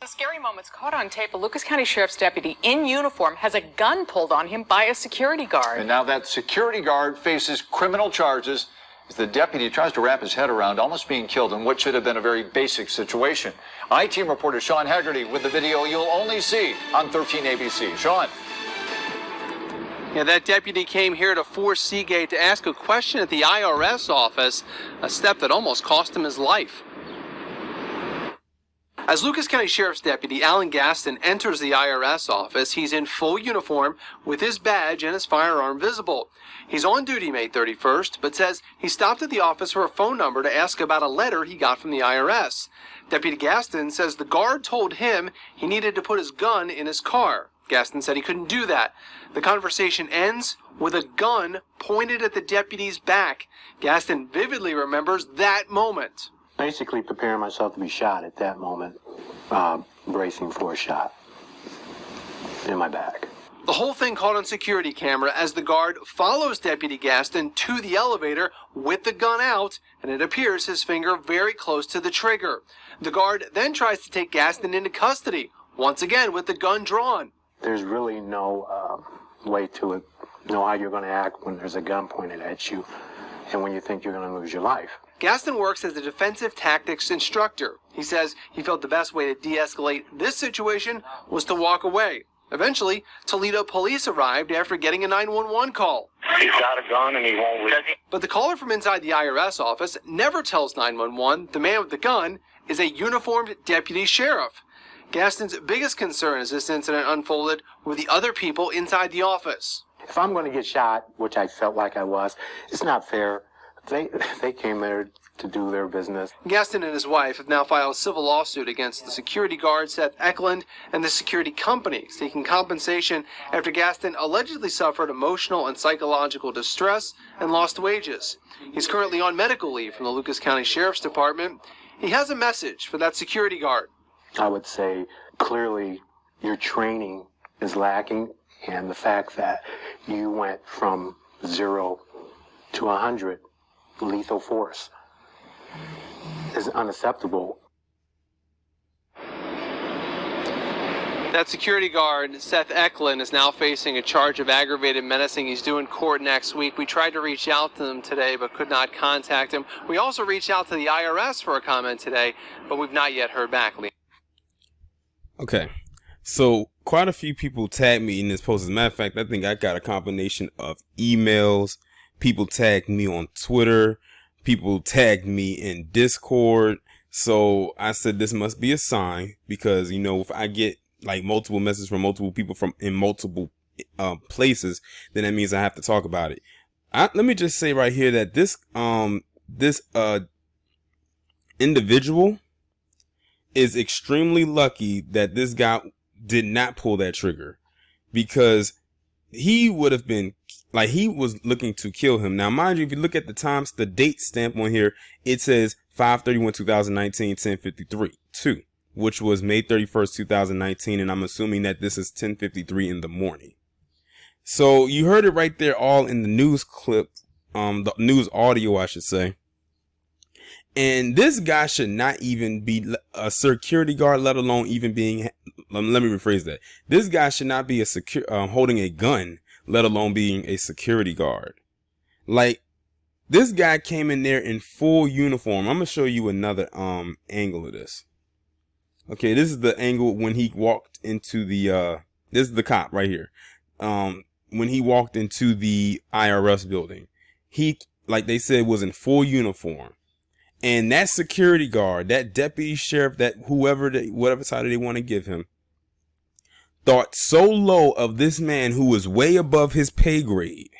The scary moments caught on tape. A Lucas County Sheriff's deputy in uniform has a gun pulled on him by a security guard. And now that security guard faces criminal charges as the deputy tries to wrap his head around almost being killed in what should have been a very basic situation. I-Team reporter Sean Haggerty with the video you'll only see on 13 ABC. Sean. Yeah, that deputy came here to 4 Seagate to ask a question at the IRS office, a step that almost cost him his life. As Lucas County Sheriff's Deputy Alan Gaston enters the IRS office, he's in full uniform with his badge and his firearm visible. He's on duty May 31st, but says he stopped at the office for a phone number to ask about a letter he got from the IRS. Deputy Gaston says the guard told him he needed to put his gun in his car. Gaston said he couldn't do that. The conversation ends with a gun pointed at the deputy's back. Gaston vividly remembers that moment. Basically preparing myself to be shot at that moment, bracing for a shot in my back. The whole thing caught on security camera as the guard follows Deputy Gaston to the elevator with the gun out, and it appears his finger very close to the trigger. The guard then tries to take Gaston into custody, once again with the gun drawn. There's really no way to it, know how you're going to act when there's a gun pointed at you and when you think you're going to lose your life. Gaston works as a defensive tactics instructor. He says he felt the best way to de-escalate this situation was to walk away. Eventually, Toledo police arrived after getting a 911 call. He's got a gun and he won't leave. But the caller from inside the IRS office never tells 911 the man with the gun is a uniformed deputy sheriff. Gaston's biggest concern as this incident unfolded were the other people inside the office. If I'm going to get shot, which I felt like I was, it's not fair. They came there to do their business. Gaston and his wife have now filed a civil lawsuit against the security guard, Seth Eklund, and the security company, seeking compensation after Gaston allegedly suffered emotional and psychological distress and lost wages. He's currently on medical leave from the Lucas County Sheriff's Department. He has a message for that security guard. I would say clearly your training is lacking, and the fact that you went from 0 to 100 lethal force is unacceptable. That security guard, Seth Eklund, is now facing a charge of aggravated menacing. He's due in court next week. We tried to reach out to him today, but could not contact him. We also reached out to the IRS for a comment today, but we've not yet heard back. Okay, so quite a few people tagged me in this post. As a matter of fact, I think I got a combination of emails. People tagged me on Twitter. People tagged me in Discord. So I said this must be a sign, because, you know, if I get like multiple messages from multiple people from in multiple places, then that means I have to talk about it. Let me just say right here that this individual is extremely lucky that this guy did not pull that trigger, because he would have been like, he was looking to kill him. Now, mind you, if you look at the date stamp on here, it says 5/31/2019, 10:53, which was May 31st, 2019. And I'm assuming that this is 10:53 in the morning. So you heard it right there, all in the news clip, the news audio, I should say. And this guy should not even be a security guard, let alone even being, let me rephrase that. This guy should not be holding a gun, let alone being a security guard. Like, this guy came in there in full uniform. I'm going to show you another angle of this. Okay, this is the angle when he walked into the, this is the cop right here. When he walked into the IRS building, he, like they said, was in full uniform. And that security guard, that deputy sheriff, that whatever title they want to give him, thought so low of this man who was way above his pay grade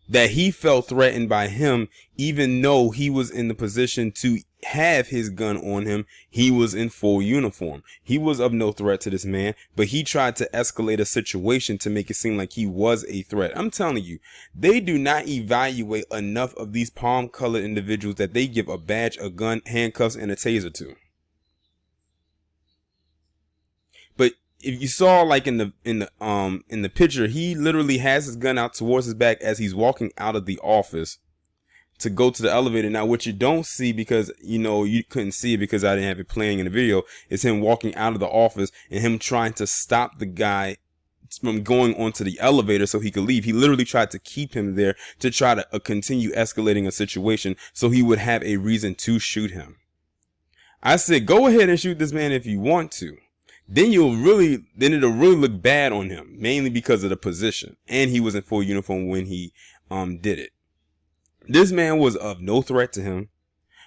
that he felt threatened by him, even though he was in the position to have his gun on him. He was in full uniform. He was of no threat to this man, but he tried to escalate a situation to make it seem like he was a threat. I'm telling you, they do not evaluate enough of these palm colored individuals that they give a badge, a gun, handcuffs, and a taser to. But if you saw, like in the picture, he literally has his gun out towards his back as he's walking out of the office to go to the elevator. Now, what you don't see, because, you know, you couldn't see it because I didn't have it playing in the video, is him walking out of the office and him trying to stop the guy from going onto the elevator so he could leave. He literally tried to keep him there to try to continue escalating a situation so he would have a reason to shoot him. I said, go ahead and shoot this man if you want to. Then it'll really look bad on him, mainly because of the position. And he was in full uniform when he did it. This man was of no threat to him,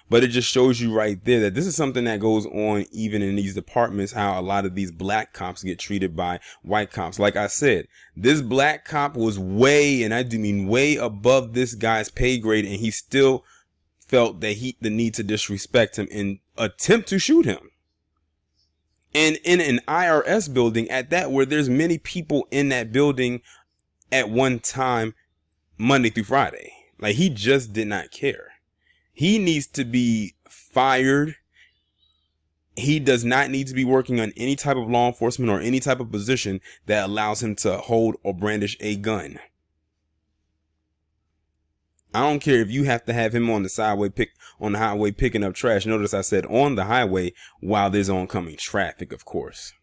but it just shows you right there that this is something that goes on even in these departments, how a lot of these black cops get treated by white cops. Like I said, this black cop was way, and I do mean way above this guy's pay grade, and he still felt that the need to disrespect him and attempt to shoot him. And in an IRS building at that, where there's many people in that building at one time, Monday through Friday. Like, he just did not care. He needs to be fired. He does not need to be working on any type of law enforcement or any type of position that allows him to hold or brandish a gun. I don't care if you have to have him on the highway picking up trash. Notice I said on the highway while there's oncoming traffic, of course.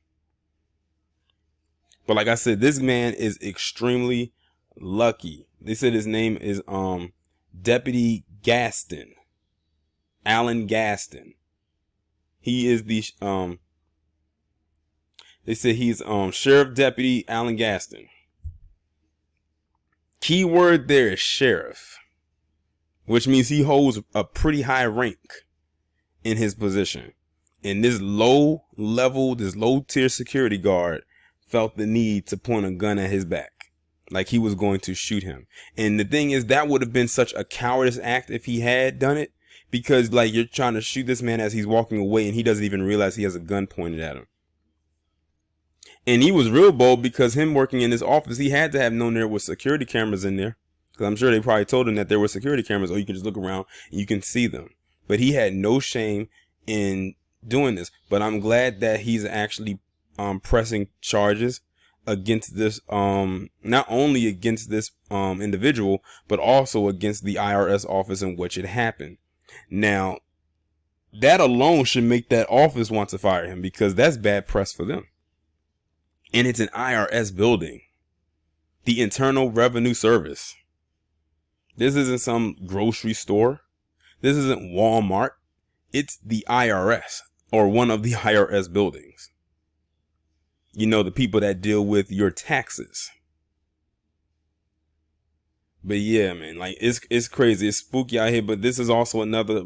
But like I said, this man is extremely lucky. They said his name is Deputy Gaston, Alan Gaston. He is the they said he's Sheriff Deputy Alan Gaston. Key word there is sheriff, which means he holds a pretty high rank in his position. And this low tier security guard felt the need to point a gun at his back, like he was going to shoot him. And the thing is, that would have been such a cowardice act if he had done it, because like, you're trying to shoot this man as he's walking away and he doesn't even realize he has a gun pointed at him. And he was real bold, because him working in this office, he had to have known there was security cameras in there, because I'm sure they probably told him that there were security cameras, or you can just look around and you can see them. But he had no shame in doing this. But I'm glad that he's actually pressing charges against this, not only against this individual, but also against the IRS office in which it happened. Now, that alone should make that office want to fire him, because that's bad press for them. And it's an IRS building, the Internal Revenue Service. This isn't some grocery store. This isn't Walmart. It's the IRS, or one of the IRS buildings. You know, the people that deal with your taxes. But yeah, man, like, it's crazy. It's spooky out here. But this is also another,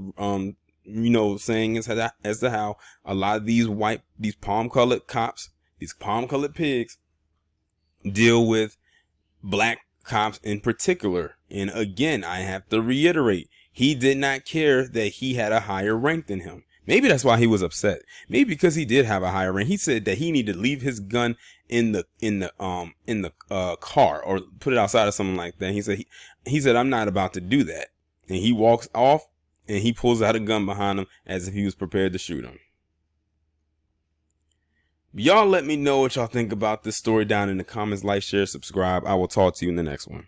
saying as to how a lot of these palm-colored cops, these palm-colored pigs, deal with black cops in particular. And again, I have to reiterate, he did not care that he had a higher rank than him. Maybe that's why he was upset. Maybe because he did have a higher rank. He said that he needed to leave his gun in the car, or put it outside or something like that. He said, I'm not about to do that. And he walks off and he pulls out a gun behind him as if he was prepared to shoot him. Y'all let me know what y'all think about this story down in the comments. Like, share, subscribe. I will talk to you in the next one.